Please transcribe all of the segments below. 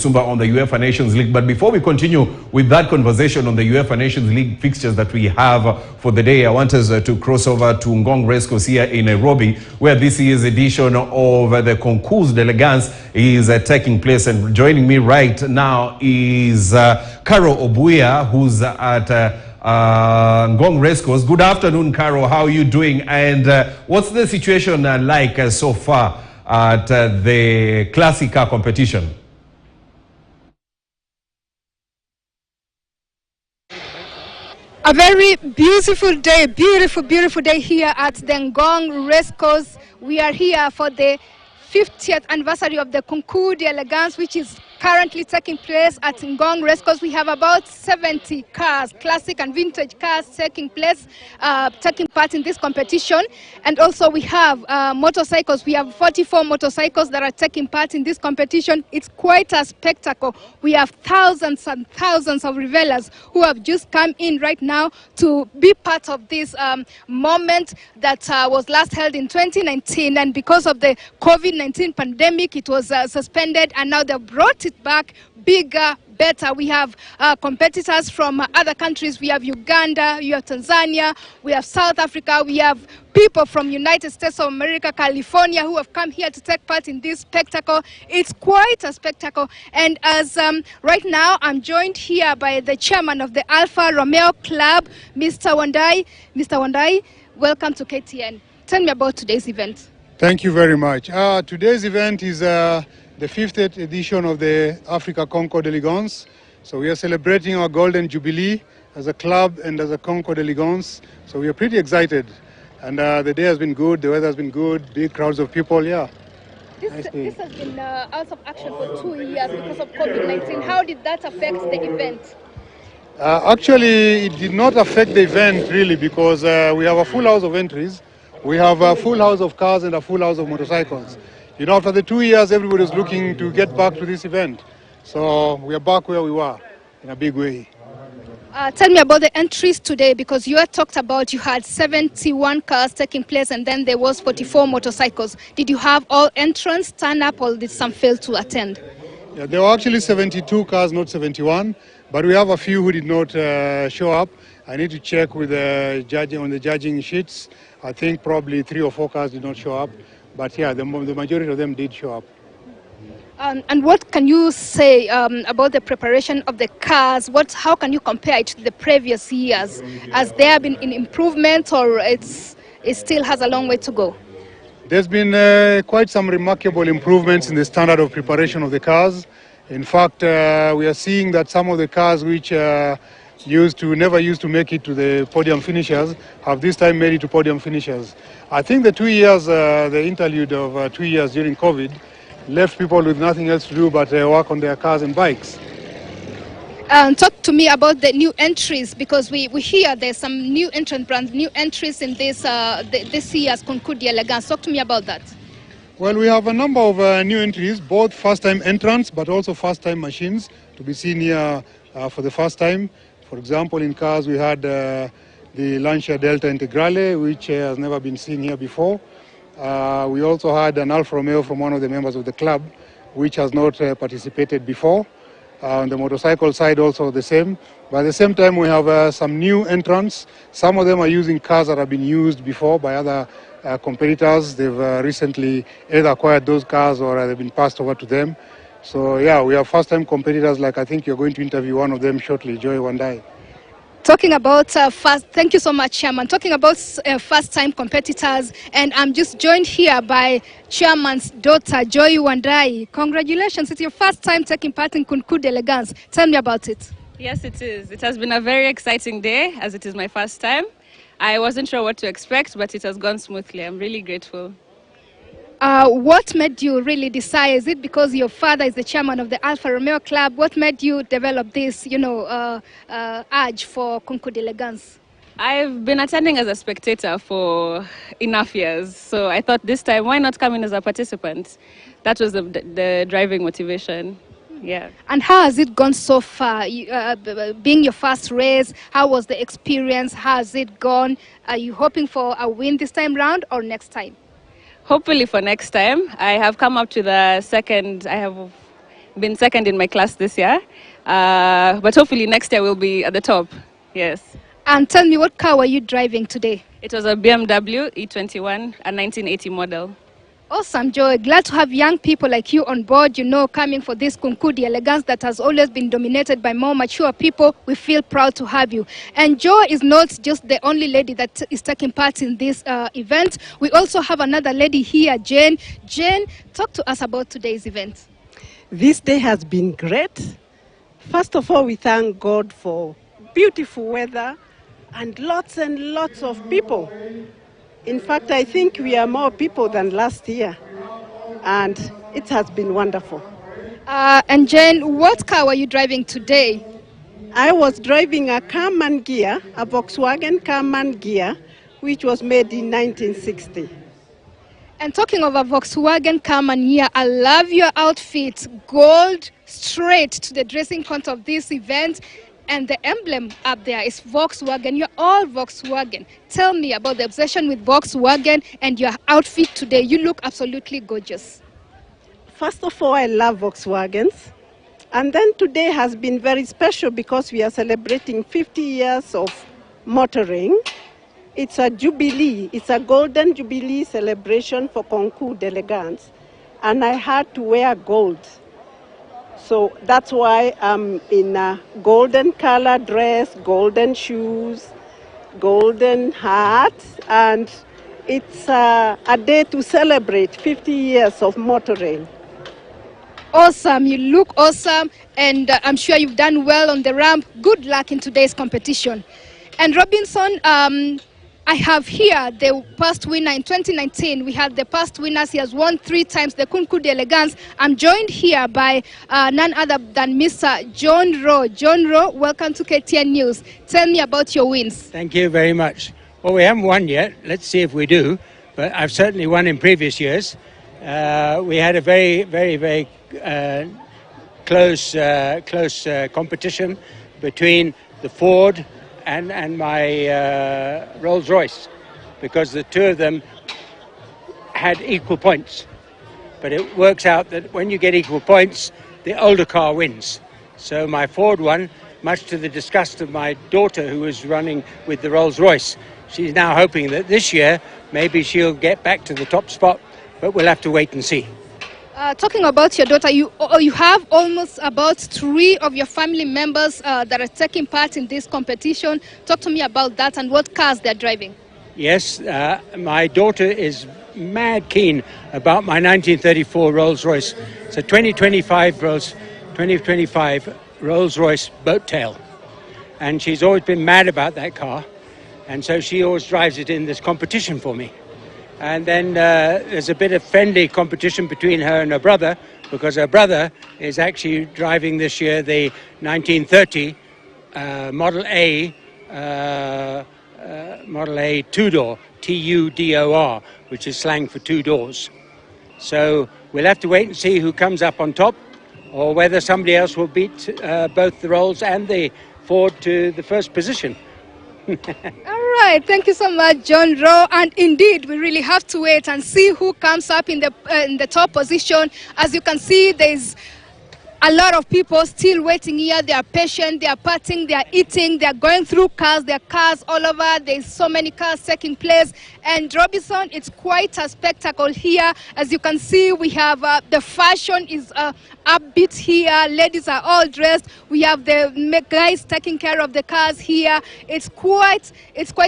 Sumba on the UEFA Nations League. But before we continue with that conversation on the UEFA Nations League fixtures that we have for the day, I want us to cross over to Ngong Racecourse here in Nairobi, where this year's edition of the Concours Elegance is taking place. And joining me right now is Caro Obuya, who's at Ngong Racecourse. Good afternoon, Caro. How are you doing? And what's the situation like so far at the classic car competition? A very beautiful day here at the Ngong Racecourse. We are here for the 50th anniversary of the Concours Elegance, which is currently taking place at Ngong Racecourse. We have about 70 cars, classic and vintage cars, taking part in this competition. And also we have motorcycles. We have 44 motorcycles that are taking part in this competition. It's quite a spectacle. We have thousands and thousands of revelers who have just come in right now to be part of this moment that was last held in 2019. And because of the COVID-19 pandemic, it was suspended, and now they brought it back bigger, better. We have competitors from other countries. We have Uganda, we have Tanzania, we have South Africa, we have people from United States of America, California, who have come here to take part in this spectacle. It's quite a spectacle. And as right now, I'm joined here by the chairman of the Alfa Romeo Club, Mr. Wandai. Mr. Wandai, welcome to KTN. Tell me about today's event. Thank you very much. Today's event is the 50th edition of the Africa Concours Elegance. So we are celebrating our golden jubilee as a club and as a Concours Elegance. So we are pretty excited. And the day has been good, the weather has been good, big crowds of people, yeah. This has been out of action for 2 years because of COVID-19. How did that affect the event? Actually, it did not affect the event really, because we have a full house of entries. We have a full house of cars and a full house of motorcycles. You know, after the 2 years, everybody was looking to get back to this event. So we are back where we were in a big way. Tell me about the entries today, because you had talked about you had 71 cars taking place and then there was 44 motorcycles. Did you have all entrants turn up, or did some fail to attend? Yeah, there were actually 72 cars, not 71, but we have a few who did not show up. I need to check with the judging on the judging sheets. I think probably 3 or 4 cars did not show up, but yeah, the majority of them did show up. And what can you say about the preparation of the cars? How can you compare it to the previous years? Has there been an improvement, or it still has a long way to go? There's been quite some remarkable improvements in the standard of preparation of the cars. In fact, we are seeing that some of the cars which never used to make it to the podium finishers have this time made it to podium finishers. I think the 2 years, the interlude of 2 years during COVID, left people with nothing else to do but work on their cars and bikes. Talk to me about the new entries, because we hear there's some new entrant brands, new entries in this year's Concours Elegance. Talk to me about that. Well, we have a number of new entries, both first-time entrants but also first-time machines to be seen here for the first time. For example, in cars we had the Lancia Delta Integrale, which has never been seen here before. We also had an Alfa Romeo from one of the members of the club, which has not participated before. On the motorcycle side also the same. But at the same time we have some new entrants. Some of them are using cars that have been used before by other competitors. They've recently either acquired those cars or they've been passed over to them. So yeah, we have first-time competitors, like I think you're going to interview one of them shortly, Joy Wandai. Talking about thank you so much, Chairman. Talking about first-time competitors, and I'm just joined here by Chairman's daughter, Joy Wandai. Congratulations, it's your first time taking part in Concours Elegance. Tell me about it. Yes, it is. It has been a very exciting day, as it is my first time. I wasn't sure what to expect, but it has gone smoothly. I'm really grateful. What made you really decide? Is it because your father is the chairman of the Alfa Romeo Club? What made you develop this, urge for Concours Elegance? I've been attending as a spectator for enough years, so I thought this time, why not come in as a participant? That was the driving motivation. Yeah. And how has it gone so far? Being your first race, how was the experience? How has it gone? Are you hoping for a win this time round or next time? Hopefully for next time. I have come up to the second, I have been second in my class this year. But hopefully next year we'll be at the top. Yes. And tell me, what car were you driving today? It was a BMW E21, a 1980 model. Awesome, Joy. Glad to have young people like you on board, you know, coming for this Concours Elegance that has always been dominated by more mature people. We feel proud to have you. And Joy is not just the only lady that is taking part in this event. We also have another lady here, Jane. Jane, talk to us about today's event. This day has been great. First of all, we thank God for beautiful weather and lots of people. In fact, I think we are more people than last year, and it has been wonderful. And Jane, what car were you driving today? I was driving a Karmann Ghia, a Volkswagen Karmann Ghia, which was made in 1960. And talking of a Volkswagen Karmann Ghia, I love your outfit, gold, straight to the dressing code of this event. And the emblem up there is Volkswagen. You're all Volkswagen. Tell me about the obsession with Volkswagen and your outfit today. You look absolutely gorgeous. First of all, I love Volkswagens. And then today has been very special because we are celebrating 50 years of motoring. It's a jubilee. It's a golden jubilee celebration for Concours Elegance. And I had to wear gold. So that's why I'm in a golden color dress, golden shoes, golden hat, and it's a day to celebrate 50 years of motoring. Awesome, you look awesome, and I'm sure you've done well on the ramp. Good luck in today's competition. And Robinson, I have here the past winner in 2019. We had the past winners. He has won 3 times the Concours Elegance. I'm joined here by none other than Mr. John Rowe. John Rowe, welcome to KTN News. Tell me about your wins. Thank you very much. Well, we haven't won yet. Let's see if we do. But I've certainly won in previous years. We had a very close competition between the Ford and my Rolls-Royce, because the two of them had equal points. But it works out that when you get equal points, the older car wins. So my Ford won, much to the disgust of my daughter, who was running with the Rolls-Royce. She's now hoping that this year maybe she'll get back to the top spot, but we'll have to wait and see. Talking about your daughter, you have almost about 3 of your family members that are taking part in this competition. Talk to me about that and what cars they're driving. Yes, my daughter is mad keen about my 1934 Rolls-Royce. It's a 2025 Rolls-Royce boat tail. And she's always been mad about that car. And so she always drives it in this competition for me. And then there's a bit of friendly competition between her and her brother, because her brother is actually driving this year the 1930 Model A two-door, Tudor, which is slang for 2 doors. So we'll have to wait and see who comes up on top, or whether somebody else will beat both the Rolls and the Ford to the first position. All right, thank you so much, John Rowe. And indeed, we really have to wait and see who comes up in the top position. As you can see, there's a lot of people still waiting here. They are patient, they are partying, they are eating, they are going through cars. There are cars all over. There's so many cars taking place. And Robinson, it's quite a spectacle here. As you can see, we have the fashion is upbeat here. Ladies are all dressed. We have the guys taking care of the cars here. It's quite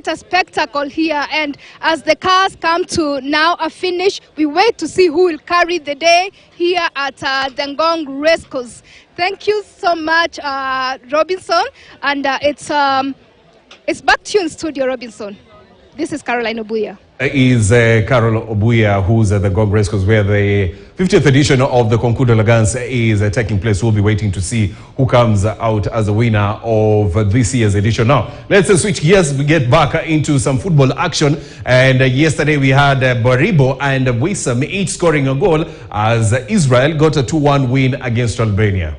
a spectacle here. And as the cars come to now a finish, we wait to see who will carry the day here at the Ngong Racecourse. Thank you so much, Robinson. And it's back to you in studio, Robinson. This is Caroline Obuya. Is Carol Obuya, who's at the Ngong Racecourse, where the 50th edition of the Concours Elegance is taking place. We'll be waiting to see who comes out as a winner of this year's edition. Now, let's switch gears. We get back into some football action. And yesterday we had Baribo and Wissam each scoring a goal as Israel got a 2-1 win against Albania.